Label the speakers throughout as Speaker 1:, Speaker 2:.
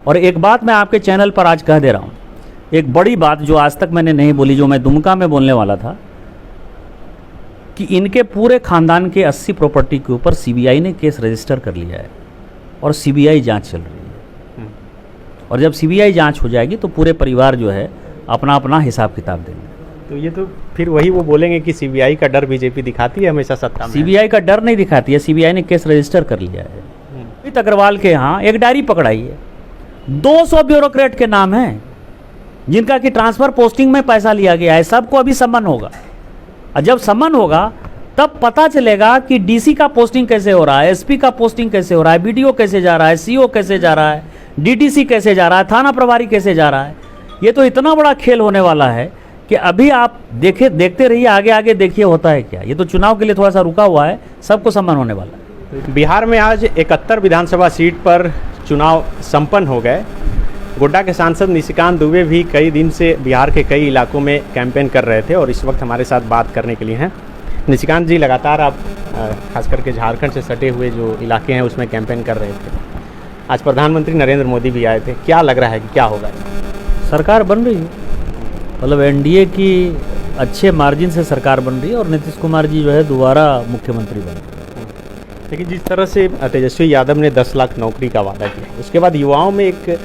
Speaker 1: और एक बात मैं आपके चैनल पर आज कह दे रहा हूँ, एक बड़ी बात जो आज तक मैंने नहीं बोली, जो मैं दुमका में बोलने वाला था, कि इनके पूरे खानदान के 80 प्रॉपर्टी के ऊपर सीबीआई ने केस रजिस्टर कर लिया है और सीबीआई जांच चल रही है। और जब सीबीआई जांच हो जाएगी तो पूरे परिवार जो है अपना अपना हिसाब किताब देंगे।
Speaker 2: तो ये तो फिर वही वो बोलेंगे कि सीबीआई का डर बीजेपी दिखाती है हमेशा सत्ता में।
Speaker 1: सीबीआई का डर नहीं दिखाती है, सीबीआई ने केस रजिस्टर कर लिया है। अमित अग्रवाल के यहाँ एक डायरी पकड़ाई है, 200 ब्यूरोक्रेट के नाम हैं जिनका कि ट्रांसफर पोस्टिंग में पैसा लिया गया है। सबको अभी सम्मन होगा, और जब सम्मन होगा तब पता चलेगा कि डीसी का पोस्टिंग कैसे हो रहा है, एसपी का पोस्टिंग कैसे हो रहा है, बीडीओ कैसे जा रहा है, सीओ कैसे जा रहा है, डीडीसी कैसे जा रहा है, थाना प्रभारी कैसे जा रहा है। ये तो इतना बड़ा खेल होने वाला है कि अभी आप देखते रहिए, आगे आगे देखिए होता है क्या। ये तो चुनाव के लिए थोड़ा सा रुका हुआ है, सबको सम्मान होने वाला है।
Speaker 2: बिहार में आज 71 विधानसभा सीट पर चुनाव संपन्न हो गए। गोड्डा के सांसद निशिकांत दुबे भी कई दिन से बिहार के कई इलाकों में कैंपेन कर रहे थे और इस वक्त हमारे साथ बात करने के लिए हैं। निशिकांत जी, लगातार आप खास करके झारखंड से सटे हुए जो इलाके हैं उसमें कैंपेन कर रहे थे। आज प्रधानमंत्री नरेंद्र मोदी भी आए थे, क्या लग रहा है कि क्या होगा?
Speaker 1: सरकार बन रही है, मतलब एनडीए की अच्छे मार्जिन से सरकार बन रही है और नीतीश कुमार जी जो है दोबारा मुख्यमंत्री बन रहे हैं।
Speaker 2: लेकिन जिस तरह से तेजस्वी यादव ने 10 लाख नौकरी का वादा किया, उसके बाद युवाओं में एक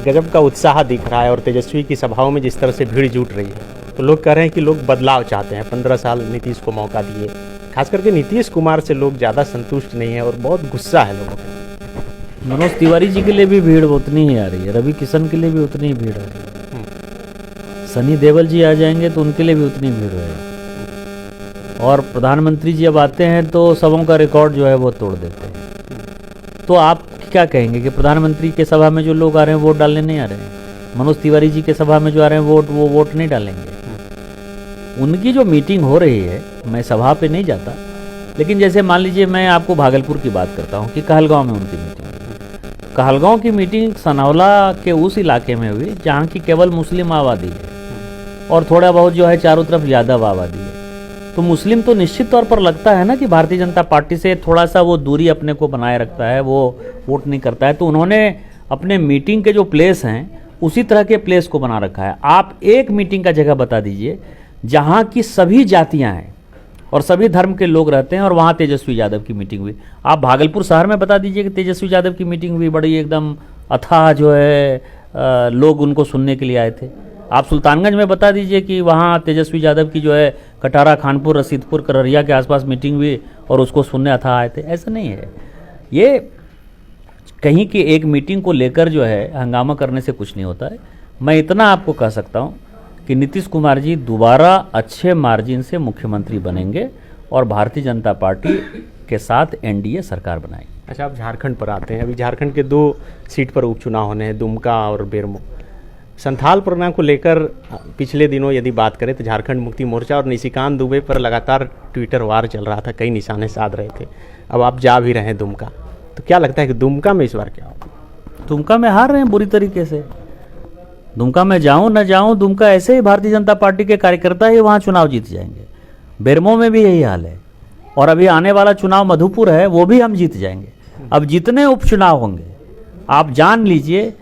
Speaker 2: गजब का उत्साह दिख रहा है और तेजस्वी की सभाओं में जिस तरह से भीड़ जुट रही है, तो लोग कह रहे हैं कि लोग बदलाव चाहते हैं। 15 साल नीतीश को मौका दिए, खास करके नीतीश कुमार से लोग ज़्यादा संतुष्ट नहीं है और बहुत गुस्सा है लोगों को।
Speaker 1: मनोज तिवारी जी के लिए भी भीड़ उतनी ही आ रही है, रवि किशन के लिए भी उतनी ही भीड़ आ रही है, सनी देओल जी आ जाएंगे तो उनके लिए भी उतनी भीड़ रहेगी। और प्रधानमंत्री जी अब आते हैं तो सबों का रिकॉर्ड जो है वो तोड़ देते हैं। तो आप क्या कहेंगे कि प्रधानमंत्री के सभा में जो लोग आ रहे हैं वोट डालने नहीं आ रहे हैं, मनोज तिवारी जी के सभा में जो आ रहे हैं वो वोट नहीं डालेंगे। उनकी जो मीटिंग हो रही है, मैं सभा पे नहीं जाता, लेकिन जैसे मान लीजिए मैं आपको भागलपुर की बात करता हूँ कि कहलगांव में उनकी मीटिंग, कहलगांव की मीटिंग सनौला के उस इलाके में हुई जहाँ की केवल मुस्लिम आबादी है और थोड़ा बहुत जो है चारों तरफ यादव आबादी है। तो मुस्लिम तो निश्चित तौर पर लगता है ना कि भारतीय जनता पार्टी से थोड़ा सा वो दूरी अपने को बनाए रखता है, वो वोट नहीं करता है। तो उन्होंने अपने मीटिंग के जो प्लेस हैं उसी तरह के प्लेस को बना रखा है। आप एक मीटिंग का जगह बता दीजिए जहाँ की सभी जातियाँ हैं और सभी धर्म के लोग रहते हैं और वहाँ तेजस्वी यादव की मीटिंग हुई। आप भागलपुर शहर में बता दीजिए कि तेजस्वी यादव की मीटिंग हुई, बड़ी एकदम अथाह जो है लोग उनको सुनने के लिए आए थे। आप सुल्तानगंज में बता दीजिए कि वहाँ तेजस्वी यादव की जो है कटारा, खानपुर, रसीदपुर, कररिया के आसपास मीटिंग हुई और उसको सुनने अथाह आए थे। ऐसा नहीं है, ये कहीं की एक मीटिंग को लेकर जो है हंगामा करने से कुछ नहीं होता है। मैं इतना आपको कह सकता हूँ कि नीतीश कुमार जी दोबारा अच्छे मार्जिन से मुख्यमंत्री बनेंगे और भारतीय जनता पार्टी के साथ एनडीए सरकार बनाएगी।
Speaker 2: अच्छा, आप झारखंड पर आते हैं। अभी झारखंड के 2 सीट पर उपचुनाव होने हैं, दुमका और बेरमो। संथाल प्रोग्राम को लेकर पिछले दिनों यदि बात करें तो झारखंड मुक्ति मोर्चा और निशिकांत दुबे पर लगातार ट्विटर वार चल रहा था, कई निशाने साध रहे थे। अब आप जा भी रहे हैं दुमका, तो क्या लगता है कि दुमका में इस बार क्या होगा?
Speaker 1: दुमका में हार रहे हैं बुरी तरीके से। दुमका में जाऊं न जाऊं, दुमका ऐसे ही भारतीय जनता पार्टी के कार्यकर्ता ही वहां चुनाव जीत जाएंगे। बेरमो में भी यही हाल है और अभी आने वाला चुनाव मधुपुर है, वो भी हम जीत जाएंगे। अब जितने उपचुनाव होंगे आप जान लीजिए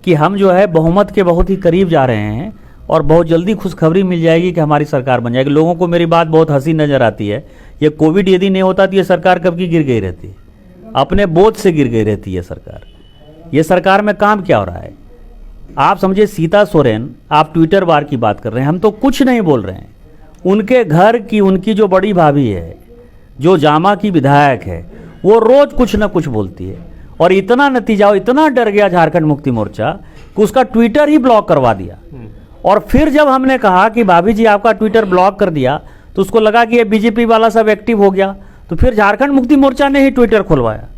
Speaker 1: कि हम जो है बहुमत के बहुत ही करीब जा रहे हैं और बहुत जल्दी खुशखबरी मिल जाएगी कि हमारी सरकार बन जाएगी। लोगों को मेरी बात बहुत हंसी नजर आती है, ये कोविड यदि नहीं होता तो ये सरकार कब की गिर गई रहती, अपने बोझ से गिर गई रहती है सरकार। ये सरकार में काम क्या हो रहा है आप समझिए। सीता सोरेन, आप ट्विटर वार की बात कर रहे हैं, हम तो कुछ नहीं बोल रहे हैं। उनके घर की उनकी जो बड़ी भाभी है, जो जामा की विधायक है, वो रोज कुछ ना कुछ बोलती है और इतना नतीजा, इतना डर गया झारखंड मुक्ति मोर्चा कि उसका ट्विटर ही ब्लॉक करवा दिया। और फिर जब हमने कहा कि भाभी जी आपका ट्विटर ब्लॉक कर दिया तो उसको लगा कि ये बीजेपी वाला सब एक्टिव हो गया, तो फिर झारखंड मुक्ति मोर्चा ने ही ट्विटर खुलवाया।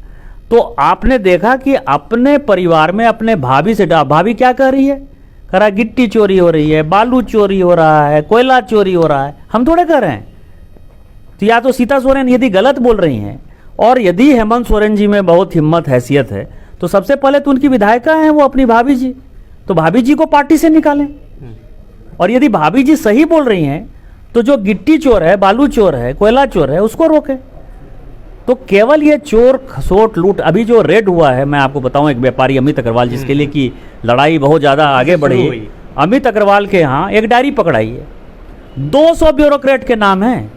Speaker 1: तो आपने देखा कि अपने परिवार में अपने भाभी से भाभी क्या कह रही है, कह रहा है गिट्टी चोरी हो रही है, बालू चोरी हो रहा है, कोयला चोरी हो रहा है, हम थोड़े कह रहे हैं। तो या तो सीता सोरेन यदि गलत बोल रही हैं और यदि हेमंत सोरेन जी में बहुत हिम्मत हैसियत है तो सबसे पहले तो उनकी विधायिका हैं वो अपनी भाभी जी, तो भाभी जी को पार्टी से निकालें। और यदि भाभी जी सही बोल रही हैं तो जो गिट्टी चोर है, बालू चोर है, कोयला चोर है, उसको रोकें। तो केवल ये चोर खसोट लूट, अभी जो रेड हुआ है, मैं आपको बताऊं, एक व्यापारी अमित अग्रवाल, जिसके लिए कि लड़ाई बहुत ज़्यादा आगे बढ़ी है, अमित अग्रवाल के यहाँ एक डायरी पकड़ाई है, 200 ब्यूरोक्रेट के नाम हैं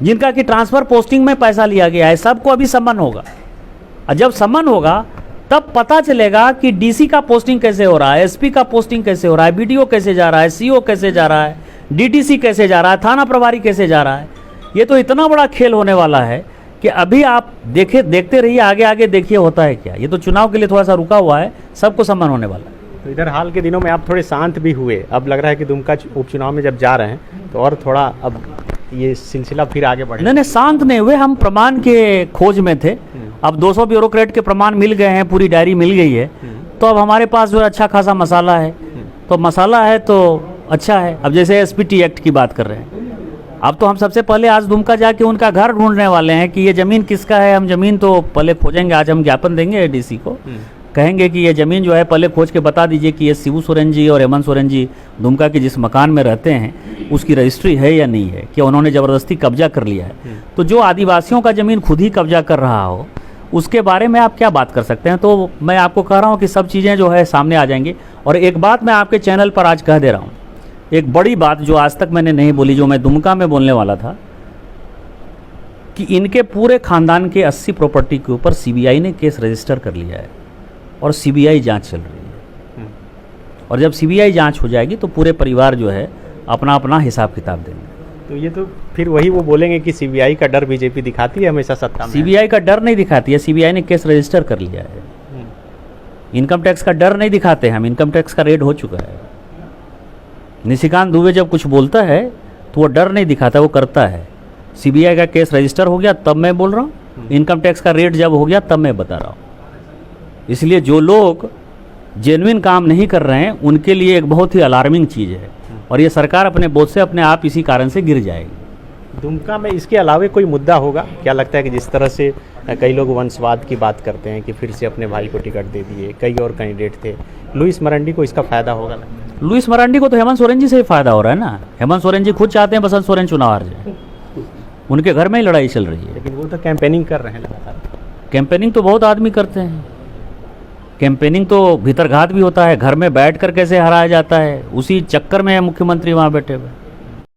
Speaker 1: जिनका कि ट्रांसफ़र पोस्टिंग में पैसा लिया गया है। सबको अभी सम्मन होगा, और जब सम्मन होगा तब पता चलेगा कि डीसी का पोस्टिंग कैसे हो रहा है, एसपी का पोस्टिंग कैसे हो रहा है, बीडीओ कैसे जा रहा है, सीओ कैसे जा रहा है, डीटीसी कैसे जा रहा है, थाना प्रभारी कैसे जा रहा है। ये तो इतना बड़ा खेल होने वाला है कि अभी आप देखते रहिए, आगे आगे देखिए होता है क्या। ये तो चुनाव के लिए थोड़ा सा रुका हुआ है, सबको सम्मान होने वाला है।
Speaker 2: तो इधर हाल के दिनों में आप थोड़े शांत भी हुए, अब लग रहा है कि दुमका उपचुनाव में जब जा रहे हैं तो और थोड़ा अब ये सिलसिला फिर आगे बढ़े।
Speaker 1: नहीं, शांत नहीं हुए, हम प्रमाण के खोज में थे। अब 200 ब्यूरोक्रेट के प्रमाण मिल गए हैं, पूरी डायरी मिल गई है, तो अब हमारे पास जो है अच्छा खासा मसाला है। तो मसाला है तो अच्छा है। अब जैसे एसपीटी एक्ट की बात कर रहे हैं, अब तो हम सबसे पहले आज दुमका जाके उनका घर ढूंढने वाले हैं कि ये ज़मीन किसका है। हम ज़मीन तो पहले खोजेंगे, आज हम ज्ञापन देंगे डीसी को, कहेंगे कि ये ज़मीन जो है पहले खोज के बता दीजिए कि ये शिबू सोरेन जी और हेमंत सोरेन जी दुमका के जिस मकान में रहते हैं उसकी रजिस्ट्री है या नहीं है, कि उन्होंने ज़बरदस्ती कब्जा कर लिया है। तो जो आदिवासियों का ज़मीन खुद ही कब्जा कर रहा हो उसके बारे में आप क्या बात कर सकते हैं। तो मैं आपको कह रहा हूँ कि सब चीज़ें जो है सामने आ जाएंगी। और एक बात मैं आपके चैनल पर आज कह दे रहा हूँ, एक बड़ी बात जो आज तक मैंने नहीं बोली, जो मैं दुमका में बोलने वाला था, कि इनके पूरे खानदान के 80 प्रॉपर्टी के ऊपर सीबीआई ने केस रजिस्टर कर लिया है और सीबीआई जांच चल रही है। और जब सीबीआई जांच हो जाएगी तो पूरे परिवार जो है अपना अपना हिसाब किताब देंगे।
Speaker 2: तो ये तो फिर वही वो बोलेंगे कि सीबीआई का डर बीजेपी दिखाती है हमेशा सत्ता में।
Speaker 1: सीबीआई का डर नहीं दिखाती है, सीबीआई ने केस रजिस्टर कर लिया है। इनकम टैक्स का डर नहीं दिखाते हैं हम, इनकम टैक्स का रेड हो चुका है। निशिकांत दुबे जब कुछ बोलता है तो वो डर नहीं दिखाता, वो करता है। सीबीआई का केस रजिस्टर हो गया तब मैं बोल रहा हूँ, इनकम टैक्स का रेट जब हो गया तब मैं बता रहा हूँ। इसलिए जो लोग जेन्युइन काम नहीं कर रहे हैं उनके लिए एक बहुत ही अलार्मिंग चीज़ है, और ये सरकार अपने बोझ से अपने आप इसी कारण से गिर जाएगी।
Speaker 2: दुमका में इसके अलावा कोई मुद्दा होगा? क्या लगता है कि जिस तरह से कई लोग वंशवाद की बात करते हैं कि फिर से अपने भाई को टिकट दे दिए, कई और कैंडिडेट थे, लुइस मरांडी को इसका फायदा होगा?
Speaker 1: लुइस मरांडी को तो हेमंत सोरेन जी से ही फायदा हो रहा है ना। हेमंत सोरेन जी खुद चाहते हैं बसंत सोरेन चुनाव हार जाए, उनके घर में ही लड़ाई चल रही है।
Speaker 2: लेकिन वो तो कैंपेनिंग कर रहे हैं लगातार।
Speaker 1: कैंपेनिंग तो बहुत आदमी करते हैं, कैंपेनिंग तो भीतरघात भी होता है, घर में बैठ कर कैसे हराया जाता है, उसी चक्कर में है मुख्यमंत्री वहाँ बैठे हुए।